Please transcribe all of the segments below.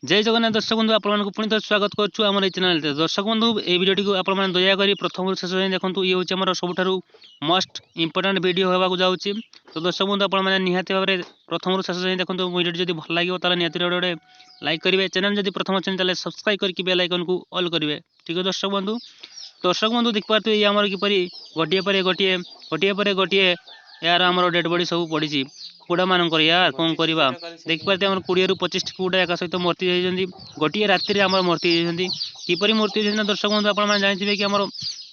जय जगन्नाथ दर्शक बंधु आपको पुणी थे स्वागत करुँ चैनल दर्शक बंधु ये भिडियो टी दयाकोरी प्रथम शेष देखो ये हूँ आम सबुठ मस्ट इंपोर्टाट वीडियो होगा जाऊँगी। तो दर्शक बंधु आपने निहाती भाव में प्रथम शेष जाए देखो वीडियो जब भल लगे तो निहाती गोटे लाइक करेंगे। चैनल जब प्रथम अच्छे सब्सक्राइब करके बेल आइकन को ऑल करेंगे। ठीक है दर्शक बंधु देख पारे ये आमर किपर गोटे गोटे यार आमर डेड बॉडी सब पड़ी कुकुड़ा मान यार कौन करवा देख पारे 20 ରୁ 25 कुकुड़ा एक सहित मूर्ति होती गोटे राति आम मूर्ति होती किपर मूर्ति होती दर्शक बंधु आप जानते कि आम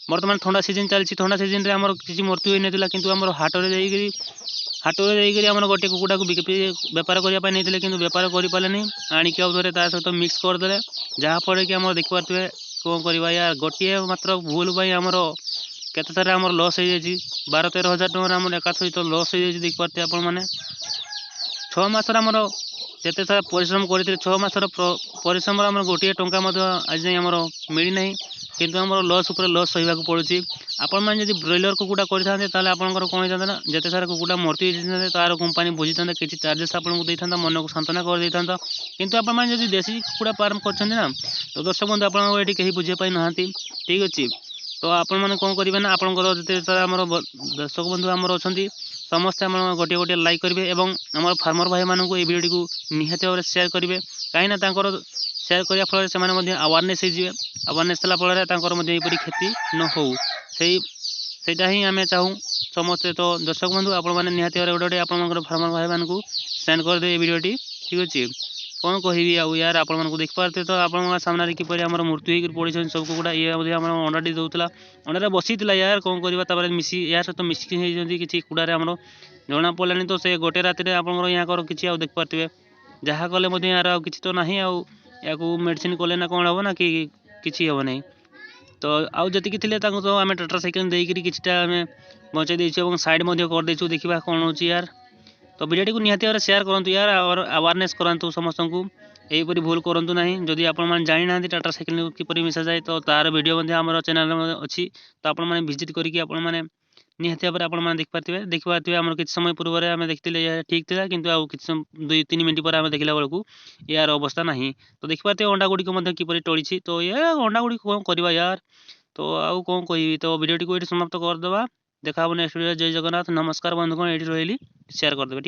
बर्तमान ठंडा सीजन चलती ठंडा सीजन में आम किसी मूर्ति होई नथिला किंतु आम हाटरे जाइए आम गोटे कुकुड़ा को बेपार करने नहीं कि बेपार करें आणिक आउे तार सहित मिक्स करदे जहाँफल कि आम देखिपे कौन करवा यार गोटे मात्र भूल आमर केते सारा आमर लॉस हो जाए 12-13 हजार टकर आम एका सहित लॉस हो जाए देख पारे आपण मैंने 6 मासर आमर जिते सारा परिश्रम करते 6 मासर परिश्रम आम गोटे टंका आज जाए आमर मिलना किंतु आम लॉस उपर लॉस सही पड़ुची। आपण मैंने जब ब्रॉयलर कुकुड़ा करते आपंकर कौन होता ना जिते सारा कुकुड़ा मूर्ति तार कंपानी बुझी था कि चार्जेस आपको देता मन को सांत्वना कर देता किंतु आपने जब देशी कुकुड़ा फार्म करना तो दर्शक बंधु आपको ये कहीं बुझे ना ठीक अच्छे। तो आपण मैंने कौन करेंगे ना आपंकर जिते आम दर्शक बंधु आमर अच्छा समस्ते आम गोटे गोटे लाइक करेंगे और आम फार्मर भाई मानक ये वीडियो को निहाती भाव में सेयार करेंगे कहीं सेयार करने फल से अवेयरनेस अवेयरनेस फल क्षति न हो सहीटा ही आम चाहूँ समस्ते। तो दर्शक बंधु आपने निहाती भाव गोटे गोटे फार्मर भाई मानक सेंड करदे वीडियोटी ठीक अच्छे। कौन कहबी आउ यार आप देख पारे तो आप सामने किपर आम मृत्यु होकर पड़ी सब कुकुड़ा ये अंडाटी दूसरा अंडा बसी यार कौन करवा मिसी यार सहित मिसिकी किसी कुकुड़ा आमर जना पड़ानी तो से गोटे राति में आप यहाँ कि देख पारे जहाँ कले यार कि तो ना या मेडिसिन कले ना कौन हम ना कि हम ना तो आउ जी थे तो आम टाटा साइकेल देकर किटा बचाई देचु साइड करदेचु देखा कौन हो यार। तो वीडियो को निहाती भाव सेयार करूँ यार और अवेयरनेस करातु समस्त को यहीपर भूल करूँ ना जदि आप जानी ना टाटा साइकेल किपर मिसा जाए तो तार वीडियो आम चैनल अच्छी तो आपने विजिट करके निहाती भाव में देख पारे आम किसी समय पूर्व आम देखते ठीक था कि 2-3 मिनट पर आम देखला बेलू यार अवस्था ना तो देख पारे अंडा गुड़िक किपर टड़ी तो ये अंडा गुड़ी कौन करवा यार। तो आउ कौन कह तो वीडियो को ये समाप्त करदे देखा नेक्स्ट वीडियो। जय जगन्नाथ नमस्कार बंधुगण ये रही शेयर करदे ठीक है।